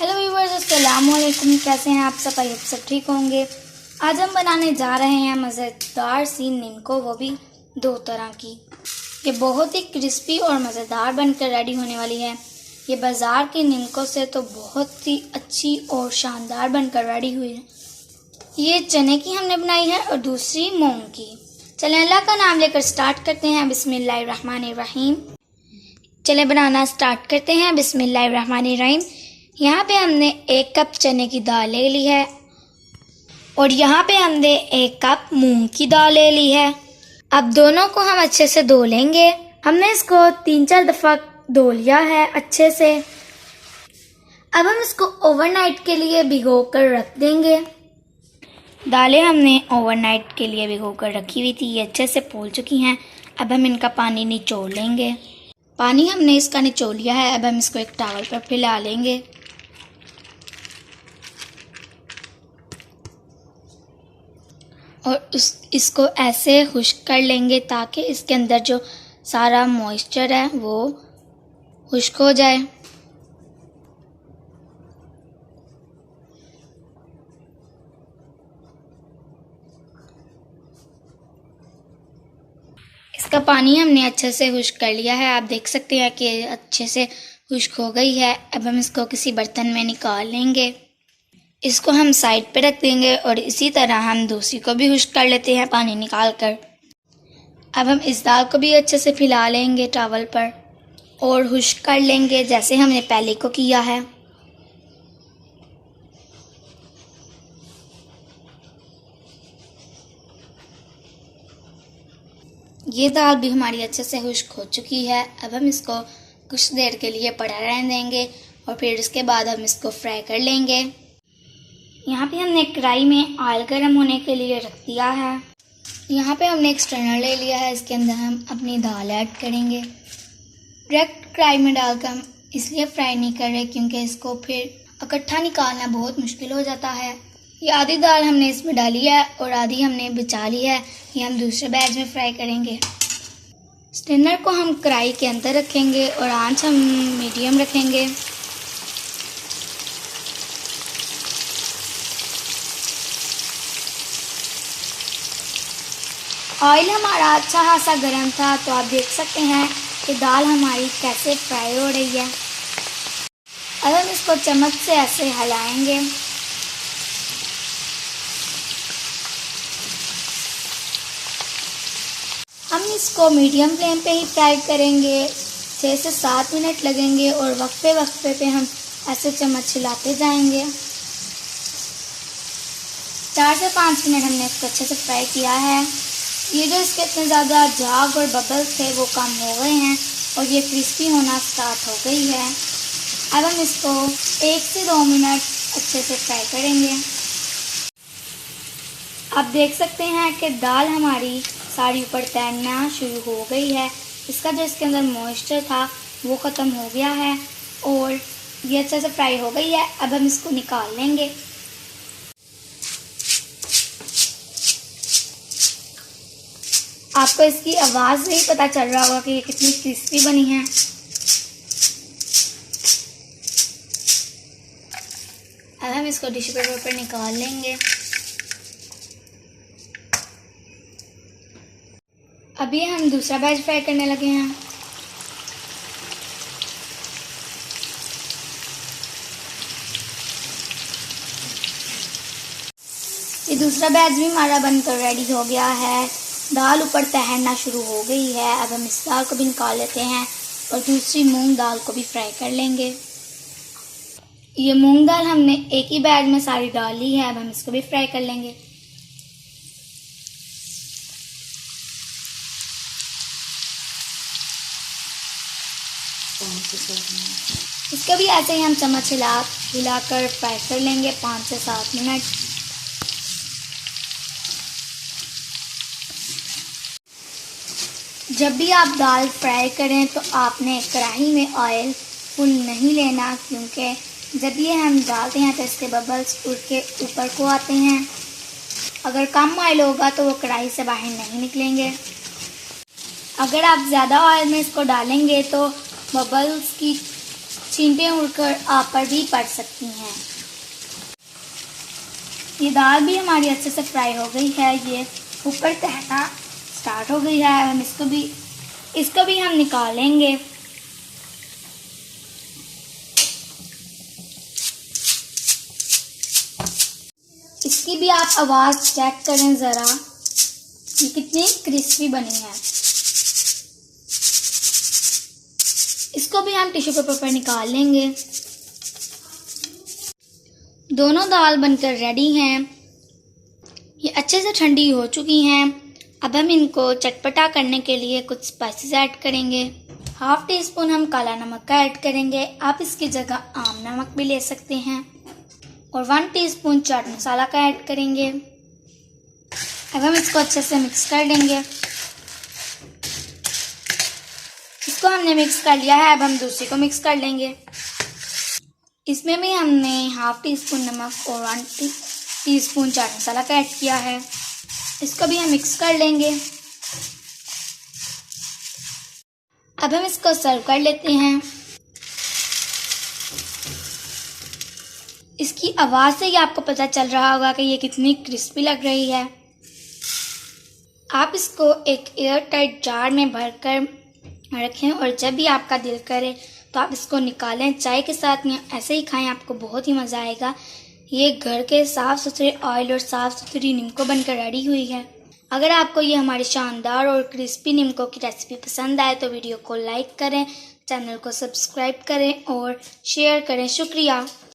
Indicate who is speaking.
Speaker 1: Hello viewers, अस्सलाम वालेकुम। कैसे हैं आप सब? आई होप सब ठीक होंगे। आज हम बनाने जा रहे हैं मज़ेदार सी निम्को, वो भी दो तरह की। ये बहुत ही क्रिस्पी और मज़ेदार बनकर रेडी होने वाली है। ये बाज़ार की निम्को से तो बहुत ही अच्छी और शानदार बनकर रेडी हुई है। ये चने की हमने बनाई है और दूसरी मूंग की। चलें अल्लाह का नाम लेकर स्टार्ट करते हैं। बिस्मिल्लाहिर्रहमानिर्रहीम। चलें बनाना स्टार्ट करते हैं। बिस्मिल्लाहिर्रहमानिर्रहीम। यहाँ पे हमने 1 कप चने की दाल ले ली है और यहाँ पे हमने 1 कप मूंग की दाल ले ली है। अब दोनों को हम अच्छे से धो लेंगे। हमने इसको 3-4 दफ़ा धो लिया है अच्छे से। अब हम इसको ओवरनाइट के लिए भिगो कर रख देंगे। दालें हमने ओवरनाइट के लिए भिगो कर रखी हुई थी, ये अच्छे से फूल चुकी हैं। अब हम इनका पानी निचोड़ लेंगे। पानी हमने इसका निचोड़ लिया है। अब हम इसको एक टॉवल पर फैला लेंगे। और इसको ऐसे खुश्क कर लेंगे ताकि इसके अंदर जो सारा मॉइस्चर है वो खुश्क हो जाए। इसका पानी हमने अच्छे से खुश्क कर लिया है। आप देख सकते हैं कि अच्छे से खुश्क हो गई है। अब हम इसको किसी बर्तन में निकाल लेंगे। इसको हम साइड पे रख देंगे और इसी तरह हम दूसरी को भी खुश्क कर लेते हैं पानी निकाल कर। अब हम इस दाल को भी अच्छे से फैला लेंगे टॉवल पर और खुश्क कर लेंगे जैसे हमने पहले को किया है। ये दाल भी हमारी अच्छे से खुश्क हो चुकी है। अब हम इसको कुछ देर के लिए पड़ा रहने देंगे और फिर इसके बाद हम इसको फ्राई कर लेंगे। यहाँ पे हमने कढ़ाई में ऑयल गर्म होने के लिए रख दिया है। यहाँ पे हमने एक स्ट्रेनर ले लिया है, इसके अंदर हम अपनी दाल ऐड करेंगे। डायरेक्ट कढ़ाई में डालकर हम इसलिए फ्राई नहीं कर रहे क्योंकि इसको फिर इकट्ठा निकालना बहुत मुश्किल हो जाता है। ये आधी दाल हमने इसमें डाली है और आधी हमने बचा ली है, ये हम दूसरे बैच में फ्राई करेंगे। स्ट्रेनर को हम कढ़ाई के अंदर रखेंगे और आंच हम मीडियम रखेंगे। ऑयल हमारा अच्छा खासा गर्म था तो आप देख सकते हैं कि दाल हमारी कैसे फ्राई हो रही है। अब हम इसको चम्मच से ऐसे हिलाएंगे। हम इसको मीडियम फ्लेम पे ही फ्राई करेंगे। 6 से 7 मिनट लगेंगे और वक्फे पे हम ऐसे चम्मच हिलाते जाएंगे। 4 से 5 मिनट हमने इसको अच्छे से फ्राई किया है। ये जो इसके इतने ज़्यादा झाग और बबल्स थे वो कम हो गए हैं और ये क्रिस्पी होना स्टार्ट हो गई है। अब हम इसको 1 से 2 मिनट अच्छे से फ्राई करेंगे। आप देख सकते हैं कि दाल हमारी सारी ऊपर तैरना शुरू हो गई है। इसका जो इसके अंदर मॉइस्चर था वो ख़त्म हो गया है और ये अच्छे से फ्राई हो गई है। अब हम इसको निकाल लेंगे। आपको इसकी आवाज़ से ही पता चल रहा होगा कि ये कितनी क्रिस्पी बनी है। अब हम इसको टिश्यू पेपर पर निकाल लेंगे। अभी हम दूसरा बैच फ्राई करने लगे हैं। ये दूसरा बैच भी हमारा बनकर रेडी हो गया है। दाल ऊपर तैरना शुरू हो गई है। अब हम इस दाल को भी निकाल लेते हैं और दूसरी मूंग दाल को भी फ्राई कर लेंगे। ये मूंग दाल हमने एक ही बैग में सारी डाल ली है। अब हम इसको भी फ्राई कर लेंगे। इसको भी ऐसे ही हम चम्मच हिलाकर फ्राई कर लेंगे 5 से 7 मिनट। जब भी आप दाल फ्राई करें तो आपने कढ़ाई में ऑयल फुल नहीं लेना क्योंकि जब ये हम डालते हैं तो इसके बबल्स उड़ के ऊपर को आते हैं। अगर कम ऑयल होगा तो वो कढ़ाई से बाहर नहीं निकलेंगे। अगर आप ज़्यादा ऑयल में इसको डालेंगे तो बबल्स की छींटे उड़कर आप पर भी पड़ सकती हैं। ये दाल भी हमारी अच्छे से फ्राई हो गई है, ये ऊपर तहना स्टार्ट हो गई है। हम इसको भी हम निकालेंगे। इसकी भी आप आवाज़ चेक करें ज़रा, ये कितनी क्रिस्पी बनी है। इसको भी हम टिश्यू पेपर पर निकाल लेंगे। दोनों दाल बनकर रेडी हैं। ये अच्छे से ठंडी हो चुकी हैं। अब हम इनको चटपटा करने के लिए कुछ स्पाइसेस ऐड करेंगे। हाफ टी स्पून हम काला नमक का ऐड करेंगे, आप इसकी जगह आम नमक भी ले सकते हैं। और 1 टीस्पून चाट मसाला का ऐड करेंगे। अब हम इसको अच्छे से मिक्स कर लेंगे। इसको हमने मिक्स कर लिया है, अब हम दूसरी को मिक्स कर लेंगे। इसमें भी हमने हाफ टी स्पून नमक और 1 टीस्पून चाट मसाला का ऐड किया है। इसको भी हम मिक्स कर लेंगे। अब हम इसको सर्व कर लेते हैं। इसकी आवाज़ से ही आपको पता चल रहा होगा कि ये कितनी क्रिस्पी लग रही है। आप इसको एक एयर टाइट जार में भरकर रखें और जब भी आपका दिल करे तो आप इसको निकालें, चाय के साथ में ऐसे ही खाएं, आपको बहुत ही मज़ा आएगा। ये घर के साफ़ सुथरे ऑयल और साफ़ सुथरी निम्को बनकर रेडी हुई है। अगर आपको ये हमारी शानदार और क्रिस्पी निम्को की रेसिपी पसंद आए तो वीडियो को लाइक करें, चैनल को सब्सक्राइब करें और शेयर करें। शुक्रिया।